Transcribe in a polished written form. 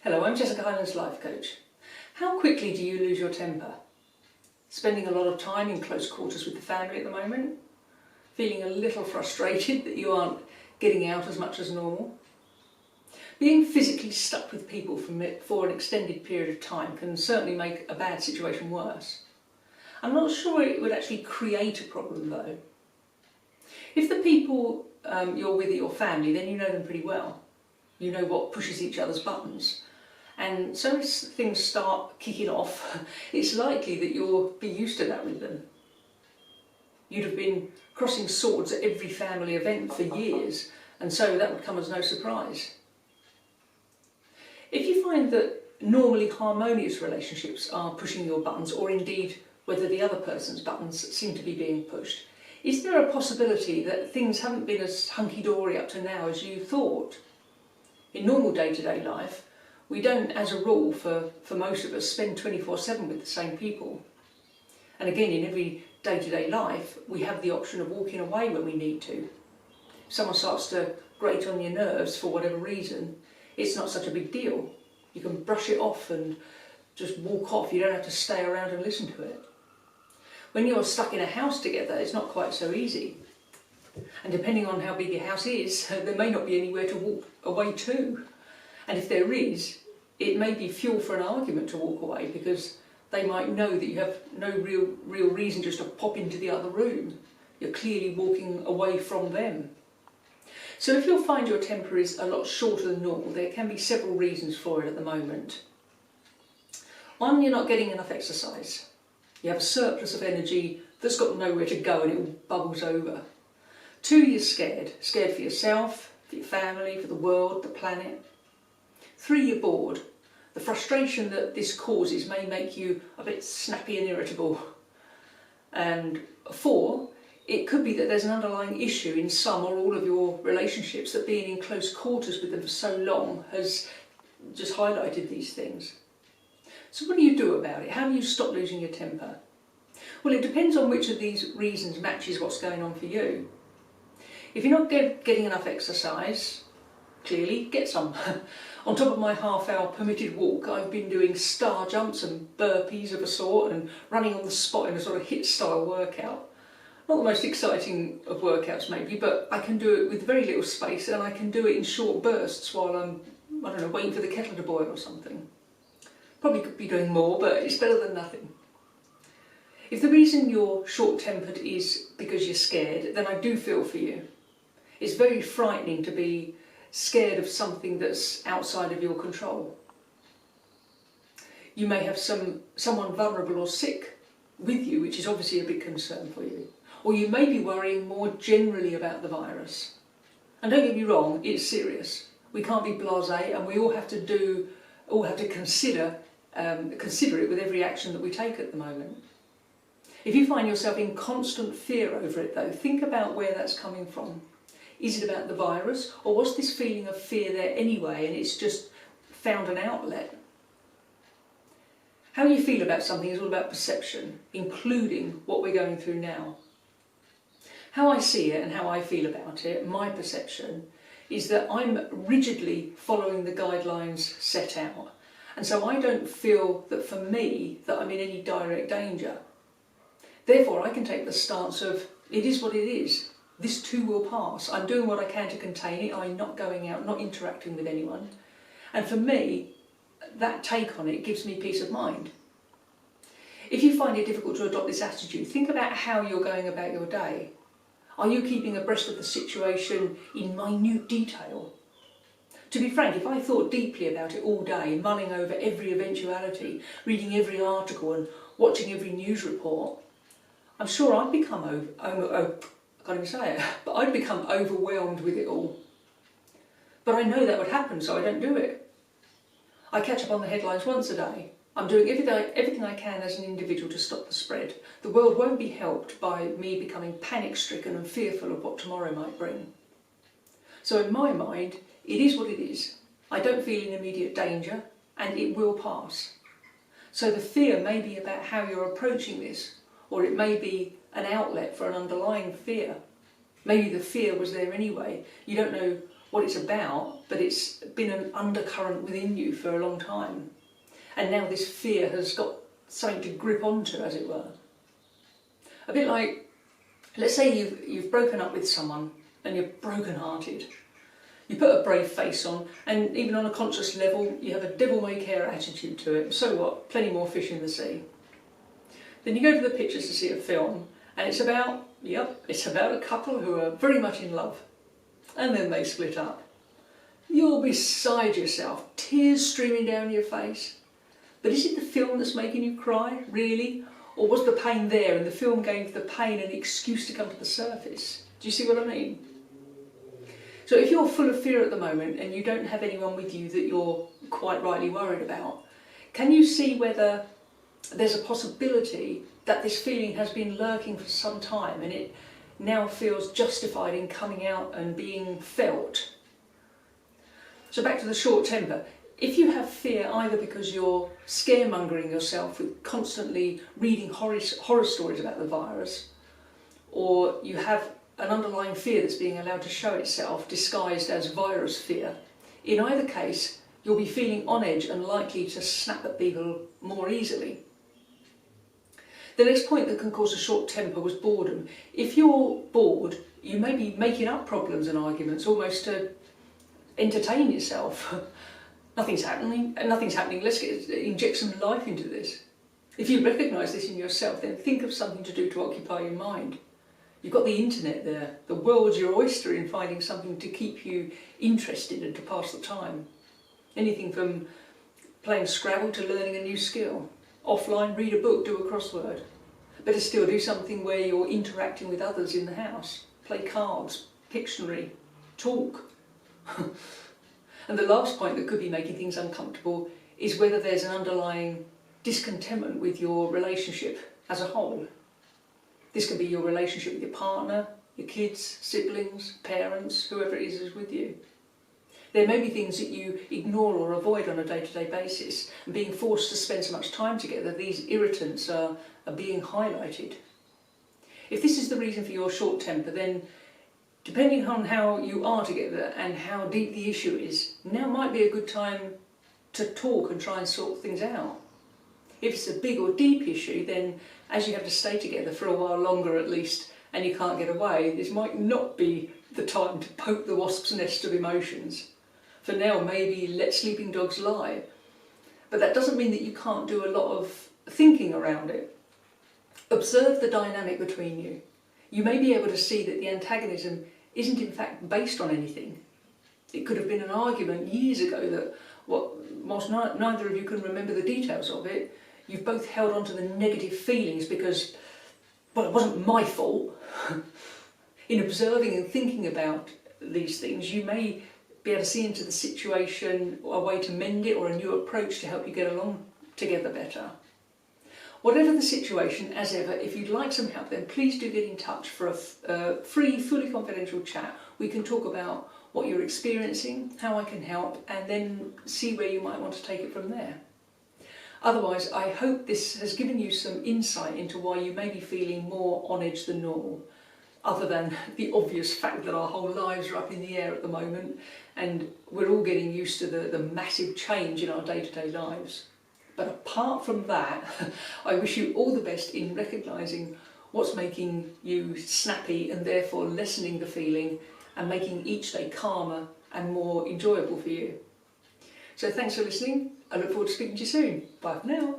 Hello, I'm Jessica Highland's life coach. How quickly do you lose your temper? Spending a lot of time in close quarters with the family at the moment? Feeling a little frustrated that you aren't getting out as much as normal? Being physically stuck with people for an extended period of time can certainly make a bad situation worse. I'm not sure it would actually create a problem though. If the people you're with are your family, then you know them pretty well. You know what pushes each other's buttons. And so as things start kicking off, it's likely that you'll be used to that with them. You'd have been crossing swords at every family event for years, and so that would come as no surprise. If you find that normally harmonious relationships are pushing your buttons, or indeed whether the other person's buttons seem to be being pushed, is there a possibility that things haven't been as hunky-dory up to now as you thought? In normal day-to-day life, we don't, as a rule, for most of us, spend 24/7 with the same people. And again, in every day-to-day life, we have the option of walking away when we need to. If someone starts to grate on your nerves for whatever reason, it's not such a big deal. You can brush it off and just walk off. You don't have to stay around and listen to it. When you're stuck in a house together, it's not quite so easy. And depending on how big your house is, there may not be anywhere to walk away to. And if there is, it may be fuel for an argument to walk away, because they might know that you have no real reason just to pop into the other room. You're clearly walking away from them. So if you'll find your temper is a lot shorter than normal, there can be several reasons for it at the moment. One, you're not getting enough exercise. You have a surplus of energy that's got nowhere to go and it all bubbles over. Two, you're scared. Scared for yourself, for your family, for the world, the planet. Three, you're bored. The frustration that this causes may make you a bit snappy and irritable. And four, it could be that there's an underlying issue in some or all of your relationships, that being in close quarters with them for so long has just highlighted these things. So what do you do about it? How do you stop losing your temper? Well, it depends on which of these reasons matches what's going on for you. If you're not getting enough exercise, clearly get some. On top of my half-hour permitted walk, I've been doing star jumps and burpees of a sort and running on the spot in a sort of HIIT-style workout. Not the most exciting of workouts maybe, but I can do it with very little space, and I can do it in short bursts while I'm, waiting for the kettle to boil or something. Probably could be doing more, but it's better than nothing. If the reason you're short-tempered is because you're scared, then I do feel for you. It's very frightening to be scared of something that's outside of your control. You may have someone vulnerable or sick with you, which is obviously a big concern for you. Or you may be worrying more generally about the virus. And don't get me wrong, it's serious. We can't be blasé, and we all have to consider it with every action that we take at the moment. If you find yourself in constant fear over it though, think about where that's coming from. Is it about the virus, or was this feeling of fear there anyway and it's just found an outlet? How you feel about something is all about perception, including what we're going through now. How I see it and how I feel about it, my perception, is that I'm rigidly following the guidelines set out. And so I don't feel that for me that I'm in any direct danger. Therefore I can take the stance of, it is what it is. This too will pass. I'm doing what I can to contain it. I'm not going out, not interacting with anyone. And for me, that take on it gives me peace of mind. If you find it difficult to adopt this attitude, think about how you're going about your day. Are you keeping abreast of the situation in minute detail? To be frank, if I thought deeply about it all day, mulling over every eventuality, reading every article and watching every news report, I'm sure I'd become I'd become overwhelmed with it all. But I know that would happen, so I don't do it. I catch up on the headlines once a day. I'm doing everything I can as an individual to stop the spread. The world won't be helped by me becoming panic-stricken and fearful of what tomorrow might bring. So in my mind, it is what it is. I don't feel in immediate danger, and it will pass. So the fear may be about how you're approaching this, or it may be an outlet for an underlying fear. Maybe the fear was there anyway. You don't know what it's about, but it's been an undercurrent within you for a long time, and now this fear has got something to grip onto, as it were. A bit like, let's say you've broken up with someone and you're broken-hearted. You put a brave face on, and even on a conscious level, you have a devil-may-care attitude to it. So what? Plenty more fish in the sea. Then you go to the pictures to see a film, and it's about a couple who are very much in love. And then they split up. You're beside yourself, tears streaming down your face. But is it the film that's making you cry, really? Or was the pain there and the film gave the pain an excuse to come to the surface? Do you see what I mean? So if you're full of fear at the moment and you don't have anyone with you that you're quite rightly worried about, can you see whether there's a possibility that this feeling has been lurking for some time and it now feels justified in coming out and being felt? So back to the short temper. If you have fear either because you're scaremongering yourself with constantly reading horror stories about the virus, or you have an underlying fear that's being allowed to show itself disguised as virus fear, in either case you'll be feeling on edge and likely to snap at people more easily. The next point that can cause a short temper was boredom. If you're bored, you may be making up problems and arguments almost to entertain yourself. Nothing's happening, let's inject some life into this. If you recognise this in yourself, then think of something to do to occupy your mind. You've got the internet there, the world's your oyster in finding something to keep you interested and to pass the time. Anything from playing Scrabble to learning a new skill. Offline, read a book, do a crossword. Better still, do something where you're interacting with others in the house. Play cards, Pictionary, talk. And the last point that could be making things uncomfortable is whether there's an underlying discontentment with your relationship as a whole. This can be your relationship with your partner, your kids, siblings, parents, whoever it is with you. There may be things that you ignore or avoid on a day-to-day basis, and being forced to spend so much time together, these irritants are being highlighted. If this is the reason for your short temper, then depending on how you are together and how deep the issue is, now might be a good time to talk and try and sort things out. If it's a big or deep issue, then as you have to stay together for a while longer at least and you can't get away, this might not be the time to poke the wasp's nest of emotions. For now, maybe let sleeping dogs lie. But that doesn't mean that you can't do a lot of thinking around it. Observe the dynamic between you. You may be able to see that the antagonism isn't in fact based on anything. It could have been an argument years ago that, whilst neither of you can remember the details of it, you've both held on to the negative feelings because, well, it wasn't my fault. In observing and thinking about these things, you may be able to see into the situation a way to mend it or a new approach to help you get along together better. Whatever the situation, as ever, if you'd like some help, then please do get in touch for a free, fully confidential chat. We can talk about what you're experiencing, how I can help, and then see where you might want to take it from there. Otherwise, I hope this has given you some insight into why you may be feeling more on edge than normal, other than the obvious fact that our whole lives are up in the air at the moment and we're all getting used to the massive change in our day-to-day lives. But apart from that, I wish you all the best in recognising what's making you snappy and therefore lessening the feeling and making each day calmer and more enjoyable for you. So thanks for listening. I look forward to speaking to you soon. Bye for now.